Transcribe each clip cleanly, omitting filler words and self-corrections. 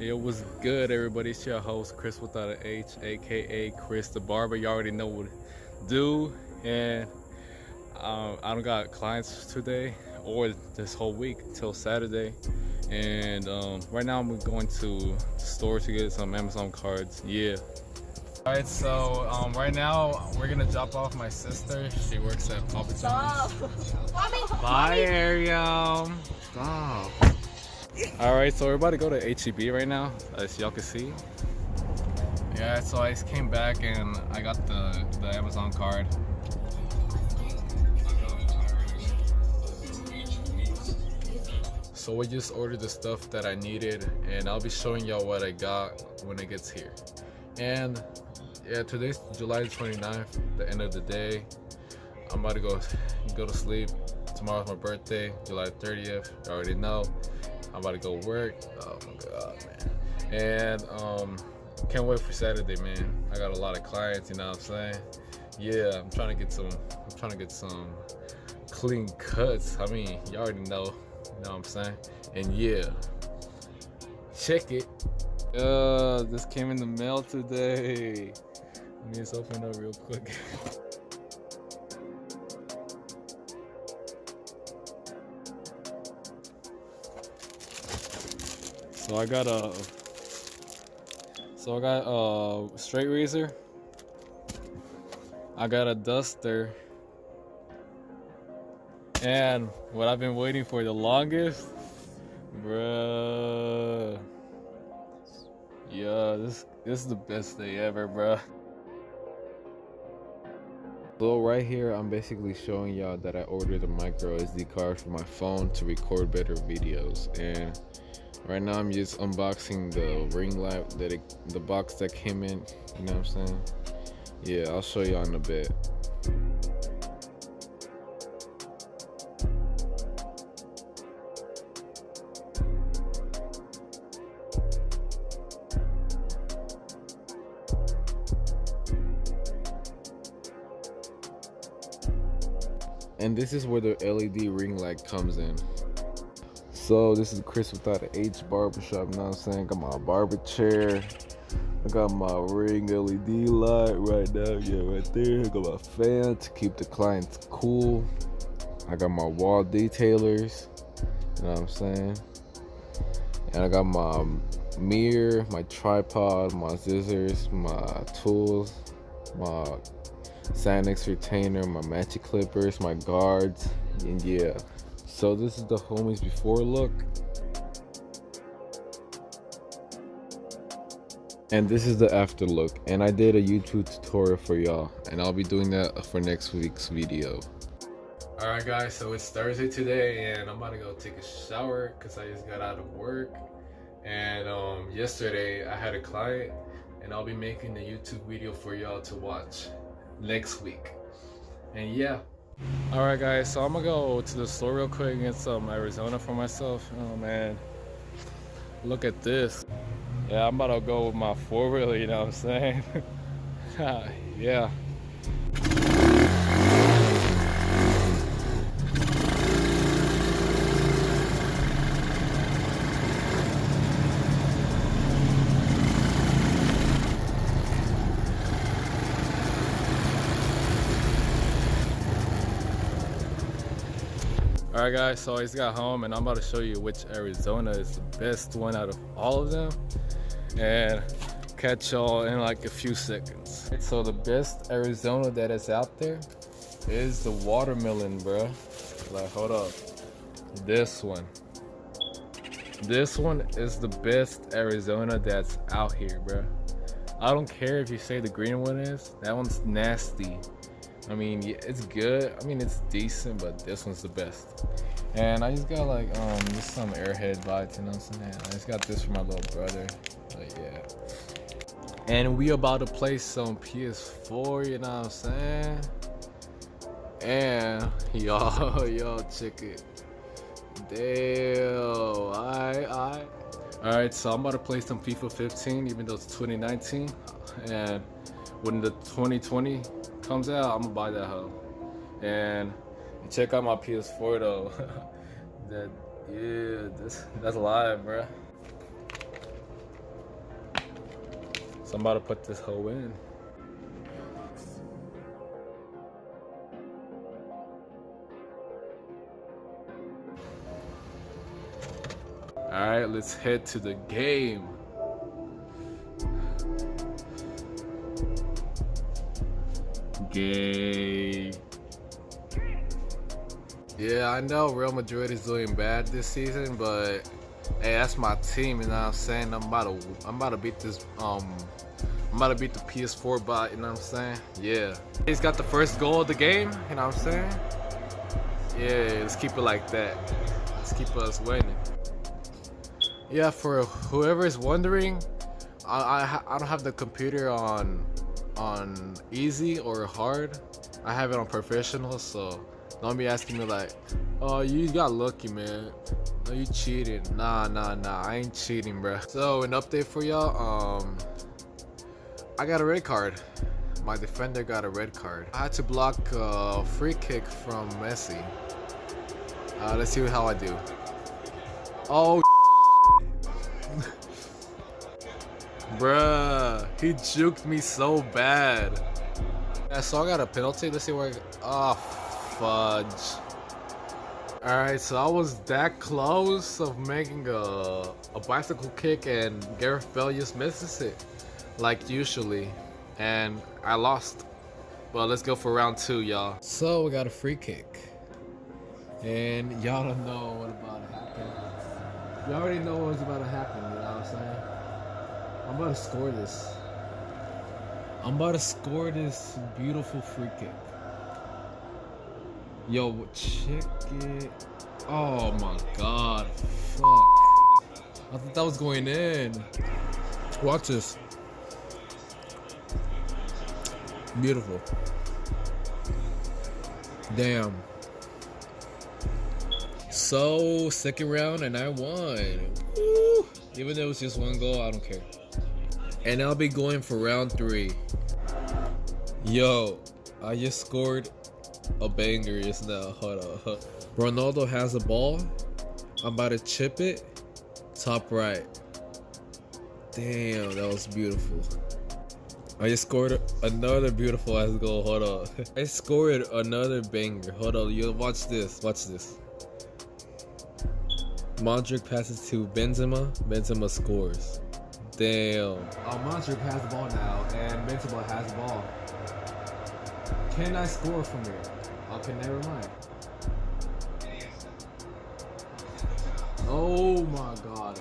It was good, everybody. It's your host, Cris.without.a.h, aka Chris the Barber. You already know what to do. And I don't got clients today or this whole week till Saturday. And right now I'm going to the store to get some Amazon cards. Yeah. All right, so right now we're gonna drop off my sister. She works at Barbershop. Bye, Ariel. Stop. All right, so we're about to go to HEB right now, as y'all can see. Yeah, so I just came back and I got the Amazon card. So we just ordered the stuff that I needed, and I'll be showing y'all what I got when it gets here. And yeah, today's July 29th, the end of the day. I'm about to go to sleep. Tomorrow's my birthday, July 30th. You already know. I'm about to go work. Oh my god, man. And can't wait for Saturday, man. I got a lot of clients, you know what I'm saying? Yeah, I'm trying to get some clean cuts. I mean, you already know, you know what I'm saying? And yeah, check it. This came in the mail today. Let me just open it up real quick. So I got a straight razor. I got a duster. And what I've been waiting for the longest, bruh. Yeah, this is the best day ever, bruh. So right here, I'm basically showing y'all that I ordered a micro SD card for my phone to record better videos. And right now I'm just unboxing the ring light the box that came in, you know what I'm saying? Yeah, I'll show y'all in a bit. And this is where the LED ring light comes in. So this is Cris.without.a.h Barbershop, you know what I'm saying? Got my barber chair. I got my ring LED light right now, yeah, right there. I got my fan to keep the clients cool. I got my wall detailers, you know what I'm saying? And I got my mirror, my tripod, my scissors, my tools, my Sanex retainer, my matching clippers, my guards, and yeah. So this is the homies before look. And this is the after look. And I did a YouTube tutorial for y'all, and I'll be doing that for next week's video. Alright guys, so it's Thursday today and I'm about to go take a shower because I just got out of work. And yesterday I had a client, and I'll be making a YouTube video for y'all to watch next week. And yeah. Alright guys, so I'm gonna go to the store real quick and get some Arizona for myself. Oh man, look at this. Yeah, I'm about to go with my 4-wheeler, you know what I'm saying? Yeah. Alright guys, so I just got home and I'm about to show you which Arizona is the best one out of all of them, and catch y'all in like a few seconds. So the best Arizona that is out there is the watermelon, bruh. Like, hold up. This one is the best Arizona that's out here, bruh. I don't care if you say the green one is. That one's nasty. I mean, yeah, it's good. I mean, it's decent, but this one's the best. And I just got like just some Airhead vibes, you know what I'm saying? I just got this for my little brother. But yeah. And we about to play some PS4, you know what I'm saying? And y'all check it. Damn. Alright, so I'm about to play some FIFA 15, even though it's 2019. And when the 2020 comes out, I'm gonna buy that hoe. And check out my PS4 though. That's live, bruh. So I'm about to put this hoe in. Alright, let's head to the game. Gay. Yeah, I know Real Madrid is doing bad this season, but hey, that's my team, you know what I'm saying? I'm about to beat this I'm about to beat the PS4 bot, you know what I'm saying? Yeah. He's got the first goal of the game, you know what I'm saying? Yeah, let's keep it like that. Let's keep us winning. Yeah, for whoever is wondering, I don't have the computer on easy or hard. I have it on professional, so don't be asking me like, oh, you got lucky, man. No, you cheating. Nah, I ain't cheating, bro. So an update for y'all, I got a red card. My defender got a red card. I had to block a free kick from Messi. Let's see how I do. Oh, bruh, he juked me so bad. Yeah, so I got a penalty. Let's see where oh, fudge. Alright, so I was that close of making a bicycle kick, and Gareth Bale just misses it like usually, and I lost. But let's go for round 2, y'all. So we got a free kick, and y'all don't know what about to happen. You already know what's about to happen, you know what I'm saying? I'm about to score this. I'm about to score this beautiful free kick. Yo, check it. Oh my god. Fuck. I thought that was going in. Watch this. Beautiful. Damn. So, second round and I won. Woo. Even though it was just one goal, I don't care. And I'll be going for round 3. Yo, I just scored a banger just now. Hold on. Ronaldo has the ball. I'm about to chip it. Top right. Damn, that was beautiful. I just scored another beautiful ass goal. Hold on. I scored another banger. Hold on. You watch this. Watch this. Modric passes to Benzema. Benzema scores. Damn. Oh, Modric has the ball now, and Benzema has the ball. Can I score from here? Okay, never mind. Oh my god.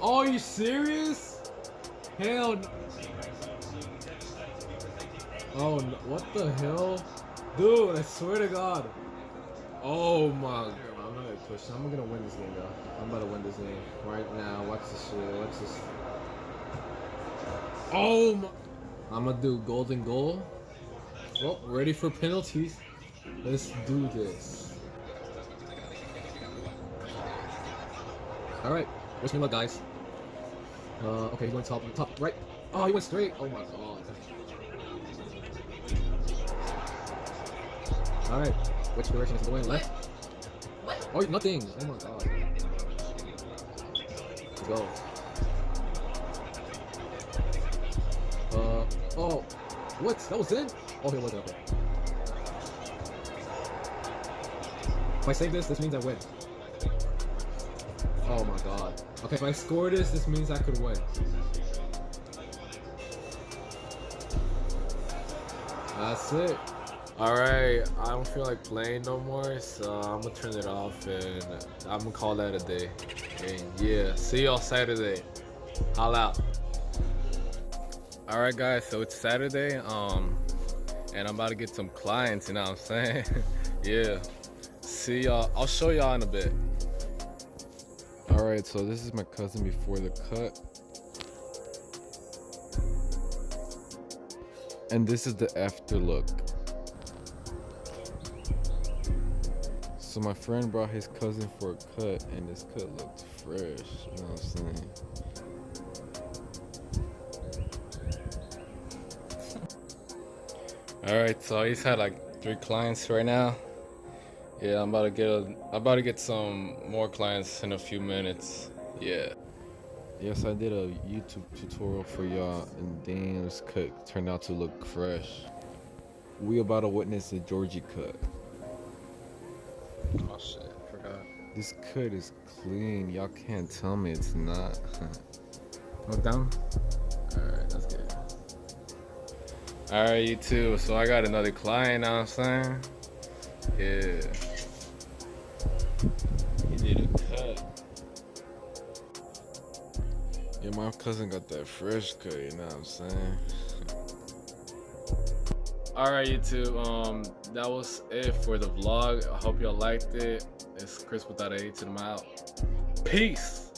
Oh, are you serious? Hell no. Oh, no. What the hell? Dude, I swear to god. Oh my god. I'm gonna push. I'm gonna win this game, y'all. I'm about to win this game right now. Watch this shit. Watch this. Oh my. I'm gonna do golden goal. Well, ready for penalties. Let's do this. Alright, wish me luck, guys. Okay, he went top right. Oh, he went straight. Oh my god. Alright, which direction is it going? Left? Oh, nothing. Oh my god. Let's go. Oh, what? That was in? Oh, it wasn't. Okay. If I save this means I win. Oh my god. Okay, if I score this means I could win. That's it. Alright, I don't feel like playing no more, so I'm gonna turn it off and I'm gonna call that a day. And yeah, see y'all Saturday. Holla out. Alright guys, so it's Saturday, and I'm about to get some clients, you know what I'm saying? Yeah. See y'all. I'll show y'all in a bit. Alright, so this is my cousin before the cut. And this is the after look. So my friend brought his cousin for a cut, and this cut looked fresh, you know what I'm saying? Alright, so he's had like 3 clients right now. Yeah, I'm about to get some more clients in a few minutes. Yeah. Alright, so he's had like 3 clients right now. Yeah, I'm about to get some more clients in a few minutes. Yeah. Alright, so he's had like 3 clients right now. Yeah, I'm about to get a, I'm about to get some more clients in a few minutes. Yeah. Alright, so he's had like 3 clients right now. Yeah, I'm about to get a, I'm about to get some more clients in a few minutes. Yeah. Yes, I did a YouTube tutorial for y'all, and damn, this cut turned out to look fresh. We about to witness a Georgie cut. Oh shit, forgot. This cut is clean. Y'all can't tell me it's not. Look down. Alright, that's good. Alright, you too. So I got another client, know what I'm saying? Yeah. He did a cut. Yeah, my cousin got that fresh cut, you know what I'm saying? Alright, you two. That was it for the vlog. I hope y'all liked it. It's Cris.without.a.h, and I'm out. Peace.